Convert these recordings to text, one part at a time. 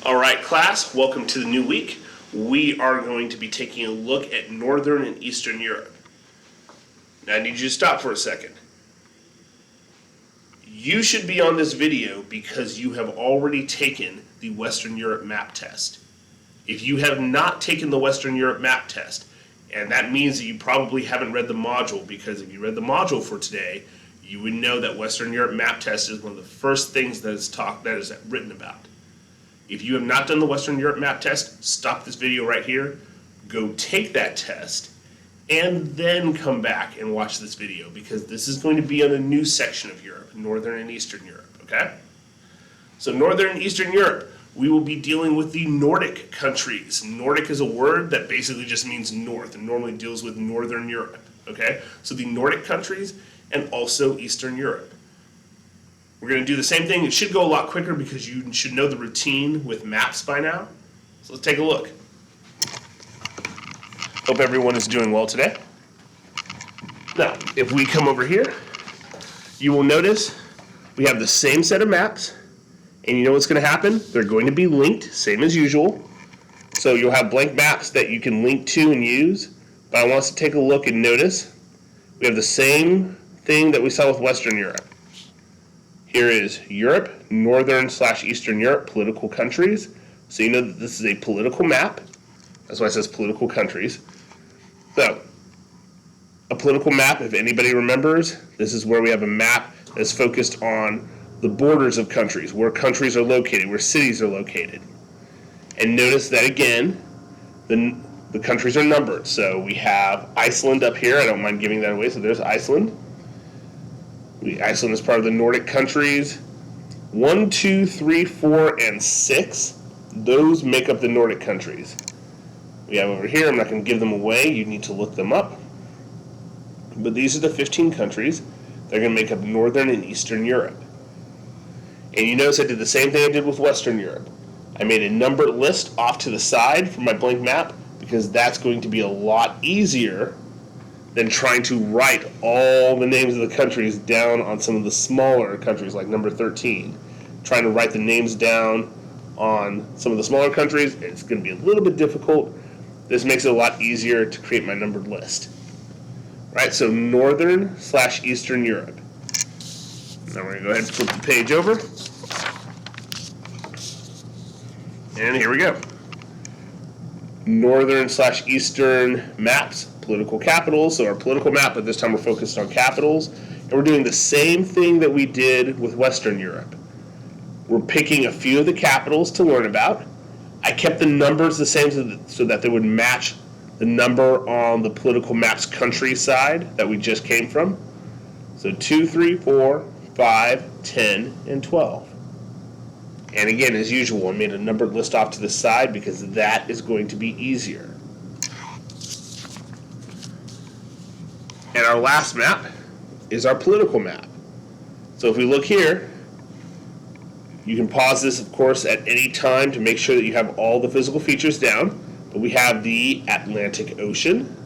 All right, class, welcome to the new week. We are going to be taking a look at Northern and Eastern Europe. Now, I need you to stop for a second. You should be on this video because you have already taken the Western Europe map test. If you have not taken the Western Europe map test, and that means that you probably haven't read the module, because if you read the module for today, you would know that Western Europe map test is one of the first things that is written about. If you have not done the Western Europe map test, stop this video right here, go take that test, and then come back and watch this video, because this is going to be on a new section of Europe, Northern and Eastern Europe, okay? So Northern and Eastern Europe, we will be dealing with the Nordic countries. Nordic is a word that basically just means north and normally deals with Northern Europe, okay? So the Nordic countries and also Eastern Europe. We're going to do the same thing. It should go a lot quicker because you should know the routine with maps by now. So let's take a look. Hope everyone is doing well today. Now, if we come over here, you will notice we have the same set of maps, and you know what's going to happen? They're going to be linked, same as usual. So you'll have blank maps that you can link to and use, but I want us to take a look and notice we have the same thing that we saw with Western Europe. Here is Europe, Northern/Eastern Europe, political countries. So you know that this is a political map. That's why it says political countries. So, a political map, if anybody remembers, this is where we have a map that's focused on the borders of countries, where countries are located, where cities are located. And notice that again, the countries are numbered. So we have Iceland up here. I don't mind giving that away. So there's Iceland. Iceland is part of the Nordic countries. 1, 2, 3, 4, and 6. Those make up the Nordic countries. We have over here, I'm not going to give them away. You need to look them up. But these are the 15 countries. They're going to make up Northern and Eastern Europe. And you notice I did the same thing I did with Western Europe. I made a numbered list off to the side from my blank map because that's going to be a lot easier than trying to write all the names of the countries down on some of the smaller countries like number 13. Trying to write the names down on some of the smaller countries, it's going to be a little bit difficult. This makes it a lot easier to create my numbered list. Right, so Northern/Eastern Europe. Now we're going to go ahead and flip the page over. And here we go. Northern/Eastern maps. Political capitals, so our political map, but this time we're focused on capitals. And we're doing the same thing that we did with Western Europe. We're picking a few of the capitals to learn about. I kept the numbers the same so that they would match the number on the political map's country side that we just came from. So 2, 3, 4, 5, 10, and 12. And again, as usual, I made a numbered list off to the side because that is going to be easier. And our last map is our political map. So if we look here, you can pause this, of course, at any time to make sure that you have all the physical features down. But we have the Atlantic Ocean,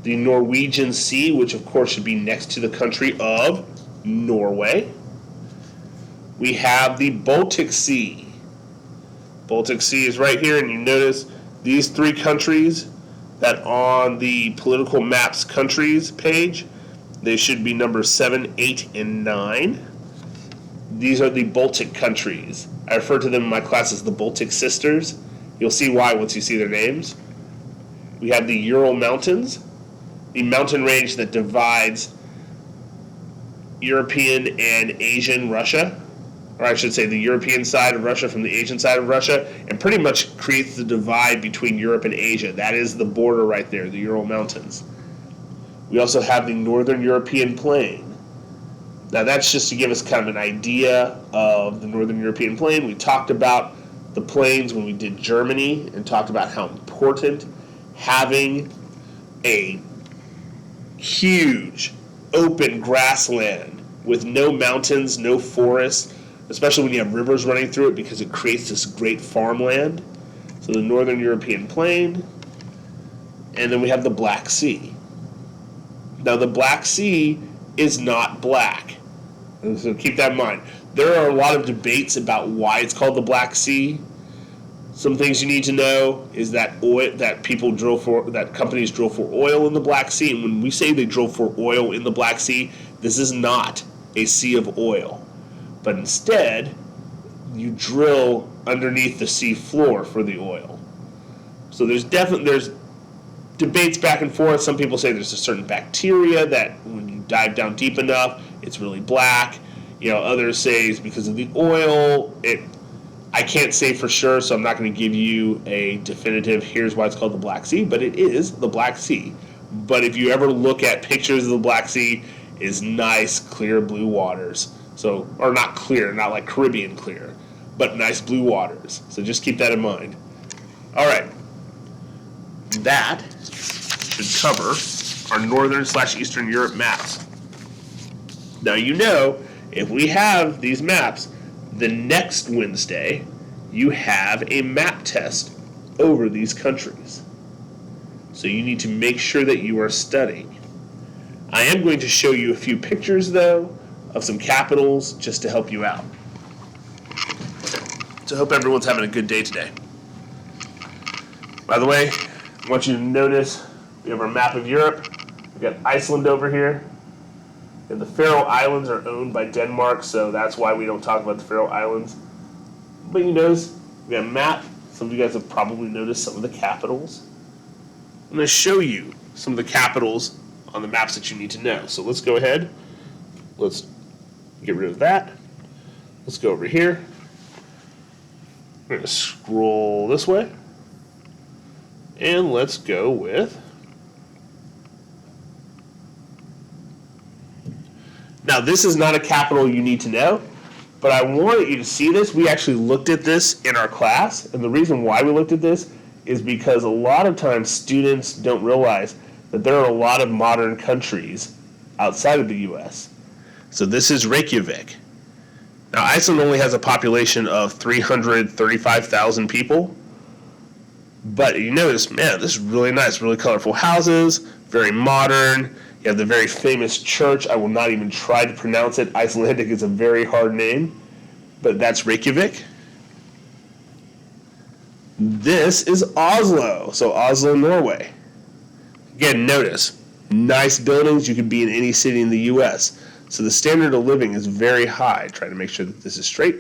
the Norwegian Sea, which of course should be next to the country of Norway. We have the Baltic Sea. Baltic Sea is right here, and you notice these three countries that on the political maps countries page, they should be numbers 7, 8, and 9. These are the Baltic countries. I refer to them in my class as the Baltic Sisters. You'll see why once you see their names. We have the Ural Mountains, the mountain range that divides European and Asian Russia, or I should say the European side of Russia from the Asian side of Russia, and pretty much creates the divide between Europe and Asia. That is the border right there, the Ural Mountains. We also have the Northern European Plain. Now that's just to give us kind of an idea of the Northern European Plain. We talked about the plains when we did Germany and talked about how important having a huge open grassland with no mountains, no forests, especially when you have rivers running through it because it creates this great farmland. So the Northern European Plain, and then we have the Black Sea. Now the Black Sea is not black. So keep that in mind. There are a lot of debates about why it's called the Black Sea. Some things you need to know is that companies drill for oil in the Black Sea, and when we say they drill for oil in the Black Sea, this is not a sea of oil, but instead you drill underneath the sea floor for the oil. So there's debates back and forth. Some people say there's a certain bacteria that when you dive down deep enough, it's really black. Others say it's because of the oil. I can't say for sure, so I'm not going to give you a definitive, here's why it's called the Black Sea, but it is the Black Sea. But if you ever look at pictures of the Black Sea, it's nice, clear blue waters. So, or not clear, not like Caribbean clear, but nice blue waters. So just keep that in mind. All right. That should cover our northern/eastern Europe maps. Now, if we have these maps, the next Wednesday, you have a map test over these countries. So you need to make sure that you are studying. I am going to show you a few pictures, though, of some capitals just to help you out. So I hope everyone's having a good day today. By the way, I want you to notice we have our map of Europe. We've got Iceland over here. And the Faroe Islands are owned by Denmark, so that's why we don't talk about the Faroe Islands. But you notice, we got a map. Some of you guys have probably noticed some of the capitals. I'm going to show you some of the capitals on the maps that you need to know. So let's go ahead. Let's get rid of that. Let's go over here. We're going to scroll this way. And let's go with... Now, this is not a capital you need to know, but I wanted you to see this. We actually looked at this in our class, and the reason why we looked at this is because a lot of times students don't realize that there are a lot of modern countries outside of the U.S. So this is Reykjavik. Now, Iceland only has a population of 335,000 people, but you notice, man, this is really nice, really colorful houses, very modern. You have the very famous church. I will not even try to pronounce it. Icelandic is a very hard name, but that's Reykjavik. This is Oslo, so Oslo, Norway. Again, notice, nice buildings. You could be in any city in the U.S. So the standard of living is very high. Try to make sure that this is straight.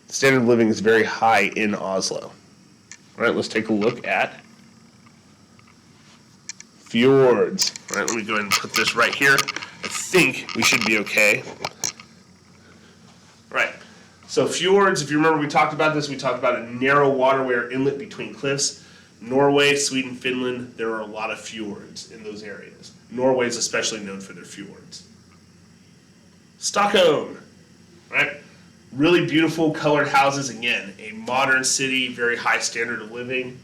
The standard of living is very high in Oslo. All right, let's take a look at Fjords. All right, let me go ahead and put this right here. I think we should be okay. All right, so fjords, if you remember we talked about this, we talked about a narrow waterway or inlet between cliffs. Norway, Sweden, Finland, there are a lot of fjords in those areas. Norway is especially known for their fjords. Stockholm, right? Really beautiful colored houses. Again, a modern city, very high standard of living.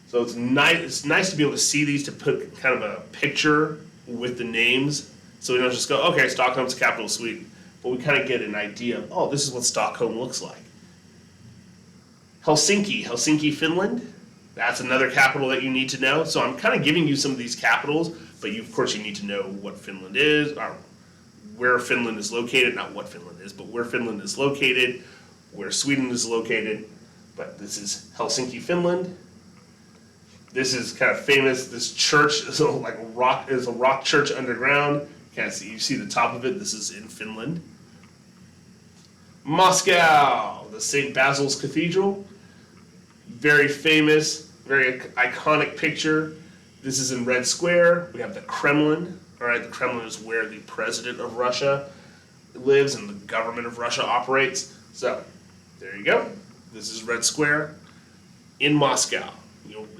So it's nice to be able to see these, to put kind of a picture with the names. So we don't just go, okay, Stockholm's the capital of Sweden. But we kind of get an idea of, oh, this is what Stockholm looks like. Helsinki, Finland. That's another capital that you need to know. So I'm kind of giving you some of these capitals, but of course you need to know what Finland is, or where Finland is located, not what Finland is, but where Finland is located, where Sweden is located. But this is Helsinki, Finland. This is kind of famous. This church is like a rock church underground. You see the top of it. This is in Finland. Moscow, the St. Basil's Cathedral. Very famous, very iconic picture. This is in Red Square. We have the Kremlin. All right, the Kremlin is where the president of Russia lives and the government of Russia operates. So, there you go. This is Red Square in Moscow.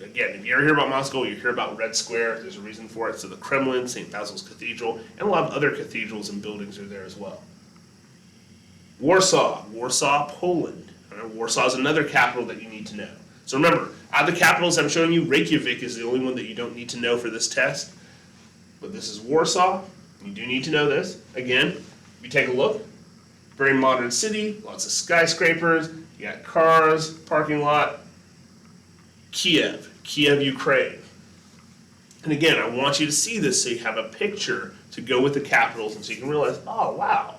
Again, if you ever hear about Moscow, you hear about Red Square. There's a reason for it. So the Kremlin, St. Basil's Cathedral, and a lot of other cathedrals and buildings are there as well. Warsaw, Poland. Warsaw is another capital that you need to know. So remember, out of the capitals I'm showing you, Reykjavik is the only one that you don't need to know for this test. But this is Warsaw. You do need to know this. Again, if you take a look, very modern city, lots of skyscrapers, you got cars, parking lot. Kiev, Ukraine. And again, I want you to see this so you have a picture to go with the capitals and so you can realize, oh, wow,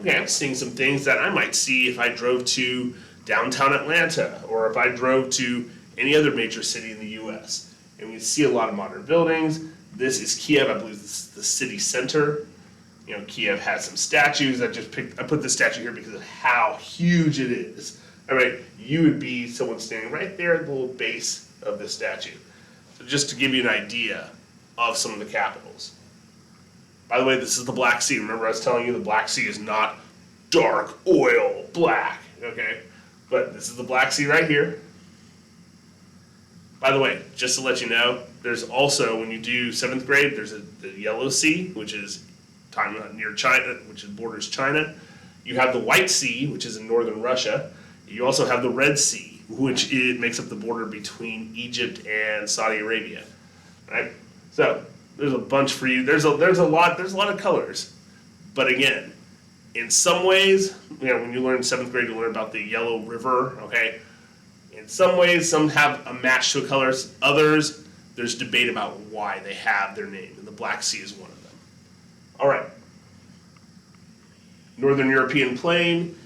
okay, I'm seeing some things that I might see if I drove to downtown Atlanta or if I drove to any other major city in the U.S. And we see a lot of modern buildings. This is Kiev, I believe this is the city center. You know, Kiev has some statues. I put this statue here because of how huge it is. All right, you would be someone standing right there at the little base of this statue. So just to give you an idea of some of the capitals. By the way, this is the Black Sea. Remember I was telling you the Black Sea is not dark oil black, okay? But this is the Black Sea right here. By the way, just to let you know, there's also, when you do 7th grade, there's the Yellow Sea, which is near China, which borders China. You have the White Sea, which is in northern Russia. You also have the Red Sea, which it makes up the border between Egypt and Saudi Arabia. Right? So there's a bunch for you. There's a lot of colors. But again, in some ways, you know, when you learn 7th grade, you learn about the Yellow River, okay? In some ways, some have a match to colors. Others, there's debate about why they have their name, and the Black Sea is one of them. All right. Northern European plain.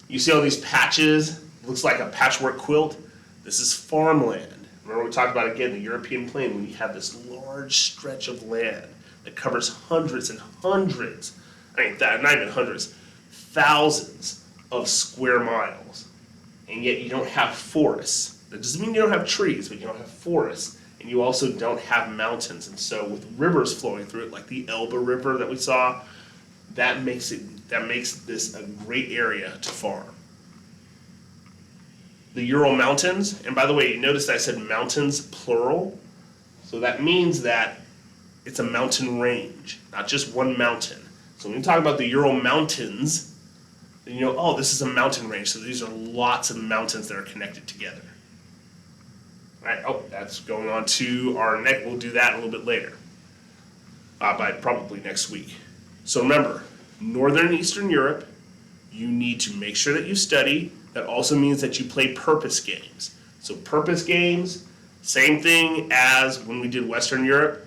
You see all these patches. Looks like a patchwork quilt. This is farmland. Remember we talked about, again, the European plain, when you have this large stretch of land that covers hundreds and hundreds, not even hundreds, thousands of square miles. And yet you don't have forests. That doesn't mean you don't have trees, but you don't have forests. And you also don't have mountains. And so with rivers flowing through it, like the Elbe River that we saw, that makes this a great area to farm. The Ural Mountains, and by the way, you notice I said mountains plural. So that means that it's a mountain range, not just one mountain. So when you talk about the Ural Mountains, then you know, oh, this is a mountain range. So these are lots of mountains that are connected together. All right, oh, that's going on to our next, we'll do that a little bit later, by probably next week. So remember, Northern and Eastern Europe, you need to make sure that you study. That also means that you play purpose games. So purpose games, same thing as when we did Western Europe.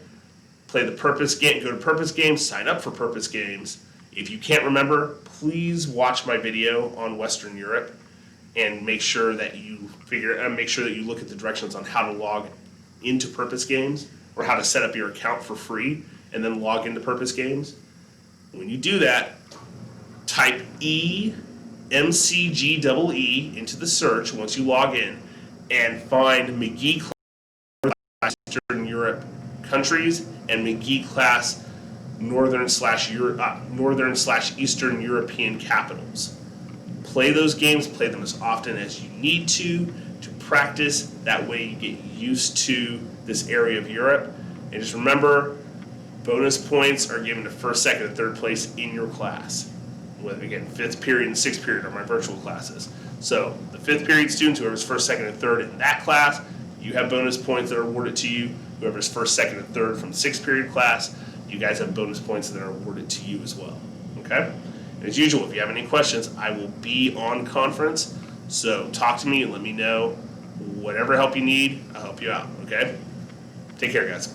Play the purpose game, go to purpose games, sign up for purpose games. If you can't remember, please watch my video on Western Europe and make sure that you look at the directions on how to log into purpose games or how to set up your account for free and then log into purpose games. When you do that, type MCGEE into the search once you log in and find McGee class Eastern Europe countries and McGee class Northern/Eastern European capitals. Play those games, play them as often as you need to practice. That way you get used to this area of Europe. And just remember, bonus points are given to first, second, and third place in your class. Again, 5th period and 6th period are my virtual classes. So the 5th period students, whoever's first, second, and third in that class, you have bonus points that are awarded to you. Whoever's first, second, and third from the 6th period class, you guys have bonus points that are awarded to you as well. Okay? And as usual, if you have any questions, I will be on conference. So talk to me and let me know. Whatever help you need, I'll help you out. Okay? Take care, guys.